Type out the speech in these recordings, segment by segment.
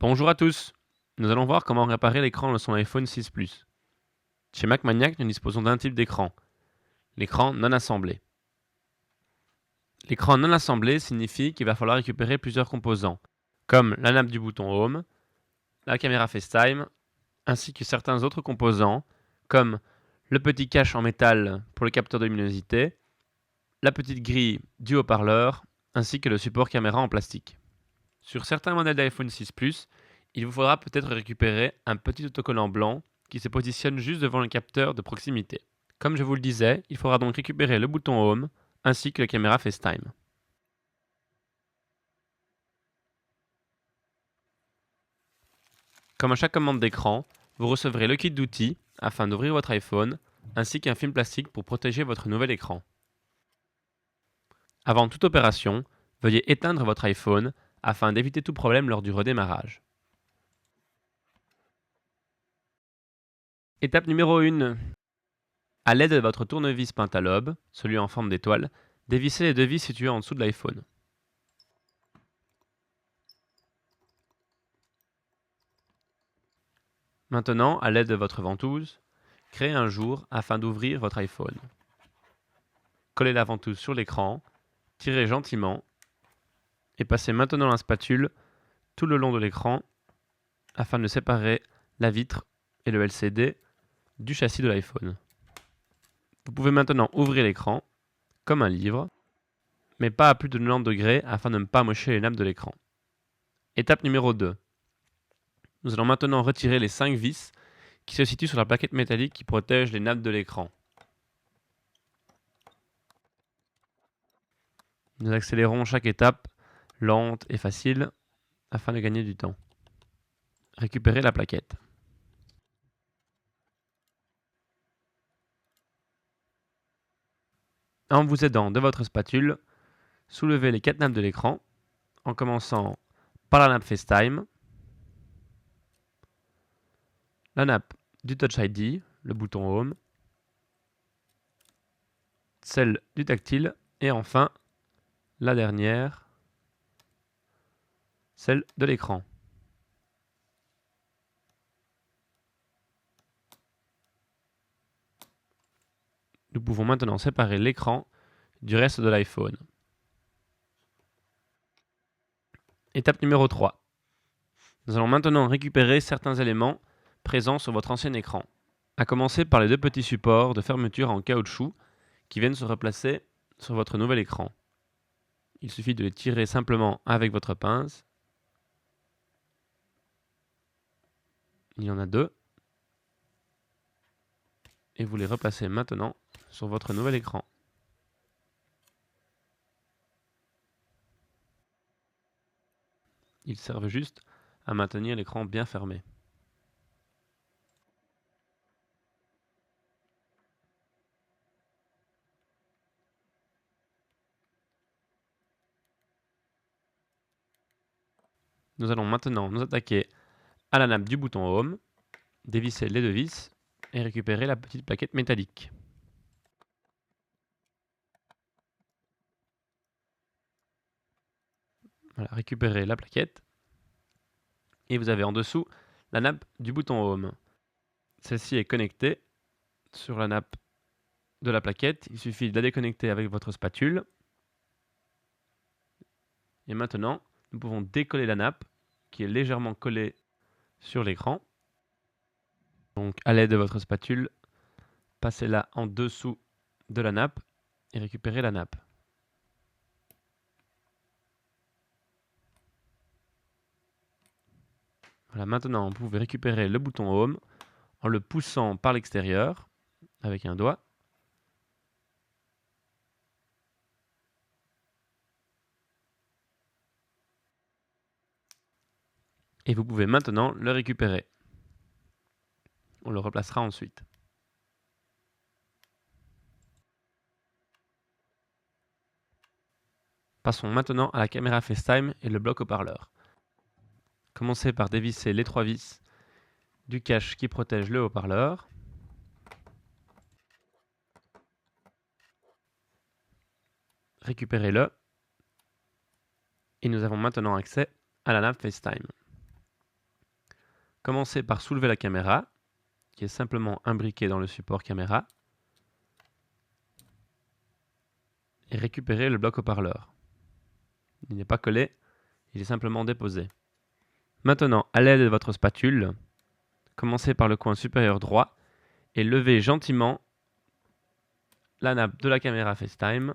Bonjour à tous. Nous allons voir comment réparer l'écran de son iPhone 6 Plus. Chez MacManiac, nous disposons d'un type d'écran, l'écran non assemblé. L'écran non assemblé signifie qu'il va falloir récupérer plusieurs composants, comme la nappe du bouton Home, la caméra FaceTime, ainsi que certains autres composants, comme le petit cache en métal pour le capteur de luminosité, la petite grille du haut-parleur, ainsi que le support caméra en plastique. Sur certains modèles d'iPhone 6 Plus, il vous faudra peut-être récupérer un petit autocollant blanc qui se positionne juste devant le capteur de proximité. Comme je vous le disais, il faudra donc récupérer le bouton Home ainsi que la caméra FaceTime. Comme à chaque commande d'écran, vous recevrez le kit d'outils afin d'ouvrir votre iPhone ainsi qu'un film plastique pour protéger votre nouvel écran. Avant toute opération, veuillez éteindre votre iPhone afin d'éviter tout problème lors du redémarrage. Étape numéro 1. À l'aide de votre tournevis pentalobe, celui en forme d'étoile, dévissez les deux vis situées en dessous de l'iPhone. Maintenant, à l'aide de votre ventouse, créez un jour afin d'ouvrir votre iPhone. Collez la ventouse sur l'écran, tirez gentiment et passez maintenant la spatule tout le long de l'écran afin de séparer la vitre et le LCD du châssis de l'iPhone. Vous pouvez maintenant ouvrir l'écran comme un livre, mais pas à plus de 90 degrés afin de ne pas mocher les nappes de l'écran. Étape numéro 2. Nous allons maintenant retirer les 5 vis qui se situent sur la plaquette métallique qui protège les nappes de l'écran. Nous accélérons chaque étape, lente et facile, afin de gagner du temps. Récupérez la plaquette. En vous aidant de votre spatule, soulevez les 4 nappes de l'écran, en commençant par la nappe FaceTime, la nappe du Touch ID, le bouton Home, celle du tactile, et enfin, la dernière, celle de l'écran. Nous pouvons maintenant séparer l'écran du reste de l'iPhone. Étape numéro 3. Nous allons maintenant récupérer certains éléments présents sur votre ancien écran, à commencer par les deux petits supports de fermeture en caoutchouc qui viennent se replacer sur votre nouvel écran. Il suffit de les tirer simplement avec votre pince. Il y en a deux. Et vous les replacez maintenant sur votre nouvel écran. Ils servent juste à maintenir l'écran bien fermé. Nous allons maintenant nous attaquer à la nappe du bouton Home, dévisser les deux vis et récupérer la petite plaquette métallique. Voilà, récupérez la plaquette et vous avez en dessous la nappe du bouton Home. Celle-ci est connectée sur la nappe de la plaquette. Il suffit de la déconnecter avec votre spatule. Et maintenant, nous pouvons décoller la nappe qui est légèrement collée sur l'écran. Donc à l'aide de votre spatule, passez-la en dessous de la nappe et récupérez la nappe. Voilà, maintenant vous pouvez récupérer le bouton Home en le poussant par l'extérieur avec un doigt. Et vous pouvez maintenant le récupérer. On le replacera ensuite. Passons maintenant à la caméra FaceTime et le bloc haut-parleur. Commencez par dévisser les 3 vis du cache qui protège le haut-parleur. Récupérez-le. Et nous avons maintenant accès à la nappe FaceTime. Commencez par soulever la caméra, qui est simplement imbriquée dans le support caméra, et récupérer le bloc haut-parleur. Il n'est pas collé, il est simplement déposé. Maintenant, à l'aide de votre spatule, commencez par le coin supérieur droit et levez gentiment la nappe de la caméra FaceTime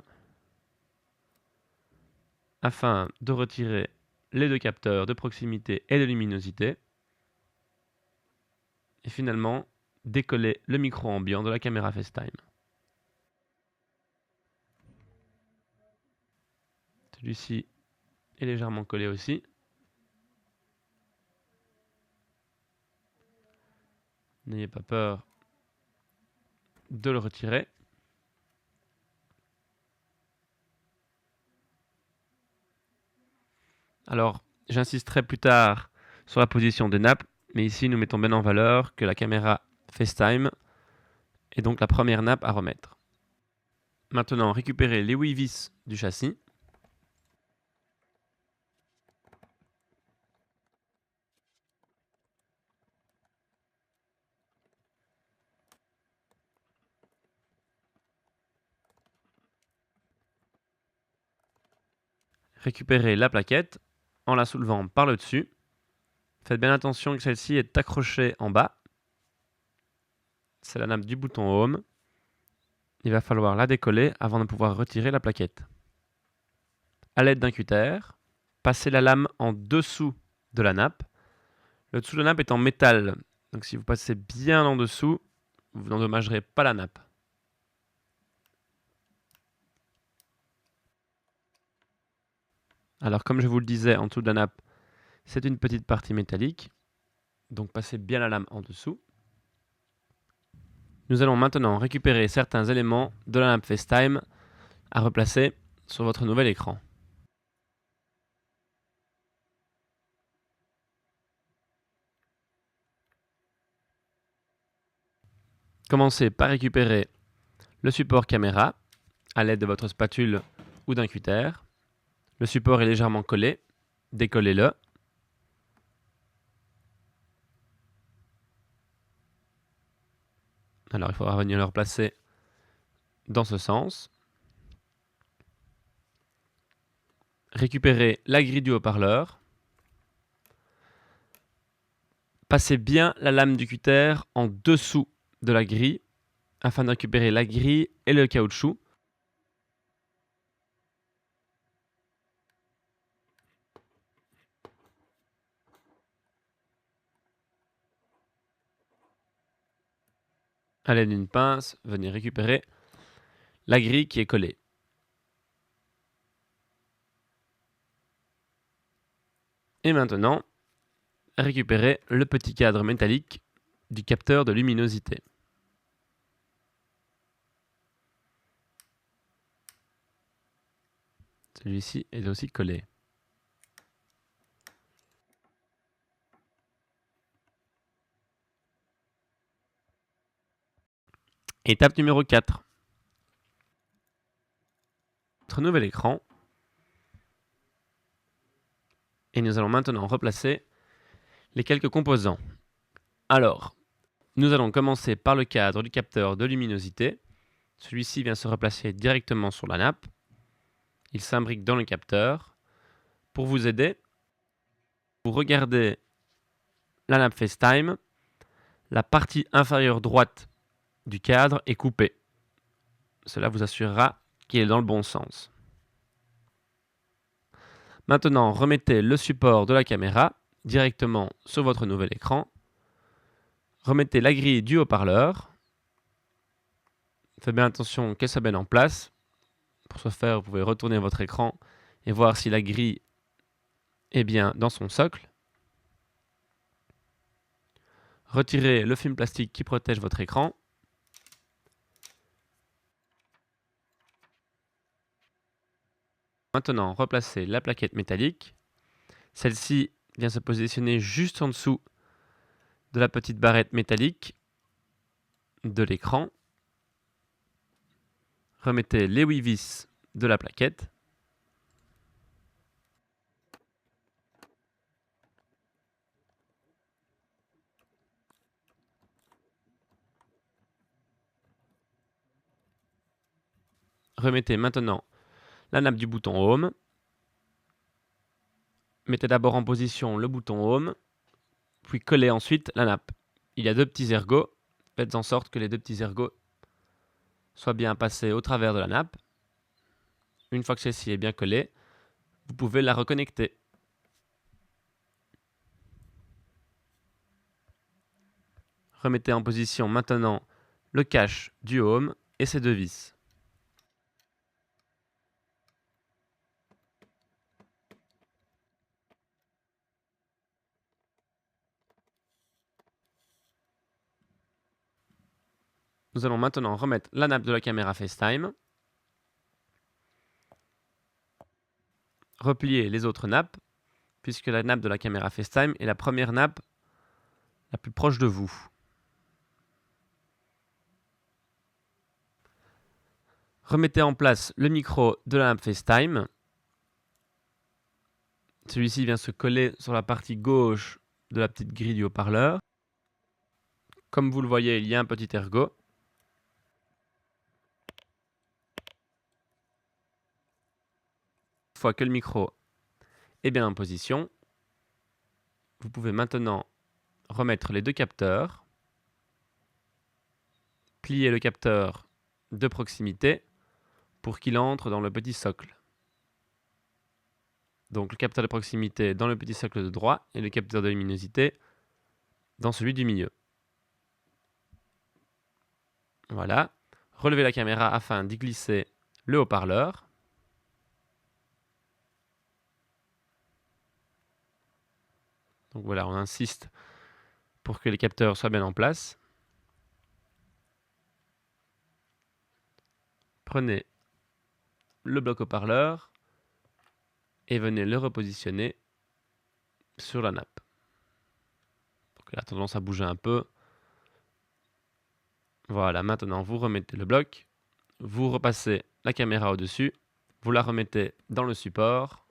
afin de retirer les deux capteurs de proximité et de luminosité et finalement décoller le micro ambiant de la caméra FaceTime. Celui-ci est légèrement collé aussi. N'ayez pas peur de le retirer. Alors, j'insisterai plus tard sur la position des nappes, mais ici nous mettons bien en valeur que la caméra FaceTime est donc la première nappe à remettre. Maintenant, récupérez les 8 vis du châssis. Récupérez la plaquette en la soulevant par le dessus. Faites bien attention que celle-ci est accrochée en bas. C'est la nappe du bouton Home. Il va falloir la décoller avant de pouvoir retirer la plaquette. À l'aide d'un cutter, passez la lame en dessous de la nappe. Le dessous de la nappe est en métal, donc si vous passez bien en dessous, vous n'endommagerez pas la nappe. Alors comme je vous le disais, en dessous de la nappe, c'est une petite partie métallique, donc passez bien la lame en dessous. Nous allons maintenant récupérer certains éléments de la nappe FaceTime à replacer sur votre nouvel écran. Commencez par récupérer le support caméra à l'aide de votre spatule ou d'un cutter. Le support est légèrement collé, décollez-le. Alors il faudra venir le replacer dans ce sens. Récupérez la grille du haut-parleur. Passez bien la lame du cutter en dessous de la grille afin de récupérer la grille et le caoutchouc. À l'aide d'une pince, venez récupérer la grille qui est collée. Et maintenant, récupérez le petit cadre métallique du capteur de luminosité. Celui-ci est aussi collé. Étape numéro 4. Notre nouvel écran. Et nous allons maintenant replacer les quelques composants. Alors, nous allons commencer par le cadre du capteur de luminosité. Celui-ci vient se replacer directement sur la nappe. Il s'imbrique dans le capteur. Pour vous aider, vous regardez la nappe FaceTime. La partie inférieure droite du cadre est coupée. Cela vous assurera qu'il est dans le bon sens. Maintenant, remettez le support de la caméra directement sur votre nouvel écran. Remettez la grille du haut-parleur. Faites bien attention qu'elle soit bien en place. Pour ce faire, vous pouvez retourner votre écran et voir si la grille est bien dans son socle. Retirez le film plastique qui protège votre écran. Maintenant, replacez la plaquette métallique. Celle-ci vient se positionner juste en dessous de la petite barrette métallique de l'écran. Remettez les 8 vis de la plaquette. Remettez maintenant la nappe du bouton Home. Mettez d'abord en position le bouton Home, puis collez ensuite la nappe. Il y a deux petits ergots. Faites en sorte que les deux petits ergots soient bien passés au travers de la nappe. Une fois que celle-ci est bien collée, vous pouvez la reconnecter. Remettez en position maintenant le cache du Home et ses deux vis. Nous allons maintenant remettre la nappe de la caméra FaceTime. Replier les autres nappes, puisque la nappe de la caméra FaceTime est la première nappe la plus proche de vous. Remettez en place le micro de la nappe FaceTime. Celui-ci vient se coller sur la partie gauche de la petite grille du haut-parleur. Comme vous le voyez, il y a un petit ergot. Une fois que le micro est bien en position, vous pouvez maintenant remettre les deux capteurs, plier le capteur de proximité pour qu'il entre dans le petit socle. Donc le capteur de proximité dans le petit socle de droit et le capteur de luminosité dans celui du milieu. Voilà. Relevez la caméra afin d'y glisser le haut-parleur. Donc voilà, on insiste pour que les capteurs soient bien en place. Prenez le bloc haut-parleur et venez le repositionner sur la nappe. Donc il a tendance à bouger un peu. Voilà, maintenant vous remettez le bloc, vous repassez la caméra au-dessus, vous la remettez dans le support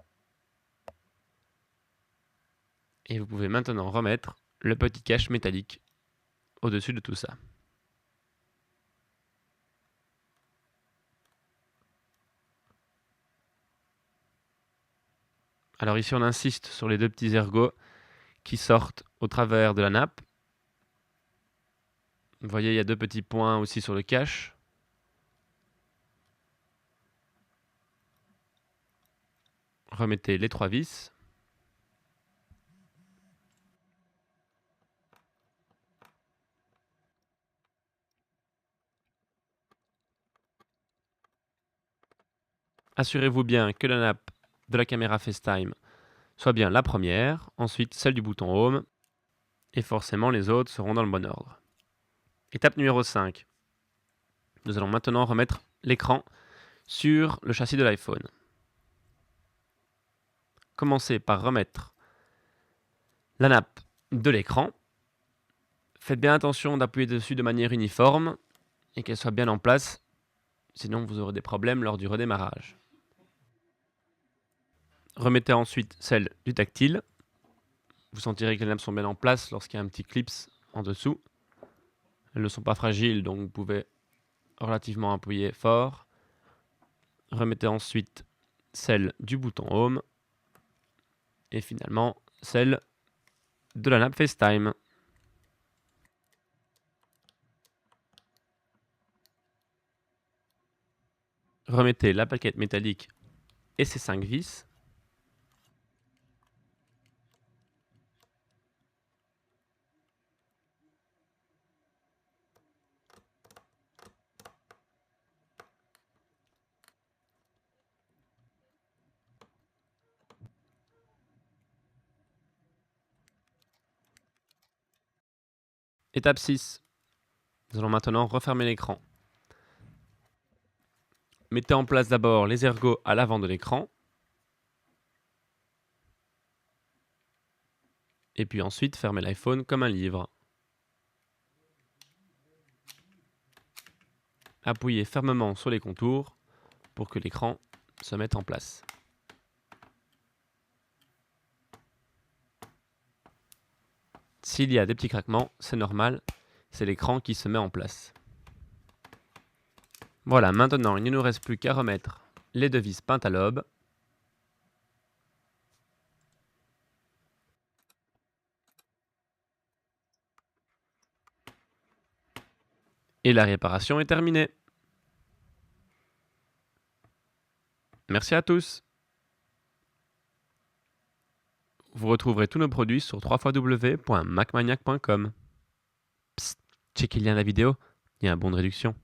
et vous pouvez maintenant remettre le petit cache métallique au-dessus de tout ça. Alors ici on insiste sur les deux petits ergots qui sortent au travers de la nappe. Vous voyez, il y a deux petits points aussi sur le cache. Remettez les trois vis. Assurez-vous bien que la nappe de la caméra FaceTime soit bien la première, ensuite celle du bouton Home, et forcément les autres seront dans le bon ordre. Étape numéro 5. Nous allons maintenant remettre l'écran sur le châssis de l'iPhone. Commencez par remettre la nappe de l'écran. Faites bien attention d'appuyer dessus de manière uniforme et qu'elle soit bien en place, sinon vous aurez des problèmes lors du redémarrage. Remettez ensuite celle du tactile. Vous sentirez que les nappes sont bien en place lorsqu'il y a un petit clips en dessous. Elles ne sont pas fragiles, donc vous pouvez relativement appuyer fort. Remettez ensuite celle du bouton Home. Et finalement, celle de la nappe FaceTime. Remettez la plaquette métallique et ses 5 vis. Étape 6. Nous allons maintenant refermer l'écran. Mettez en place d'abord les ergots à l'avant de l'écran. Et puis ensuite, fermez l'iPhone comme un livre. Appuyez fermement sur les contours pour que l'écran se mette en place. S'il y a des petits craquements, c'est normal, c'est l'écran qui se met en place. Voilà, maintenant il ne nous reste plus qu'à remettre les devises peintes à l'aube. Et la réparation est terminée. Merci à tous. Vous retrouverez tous nos produits sur www.macmaniac.com. Psst, checkez le lien de la vidéo, il y a un bon de réduction.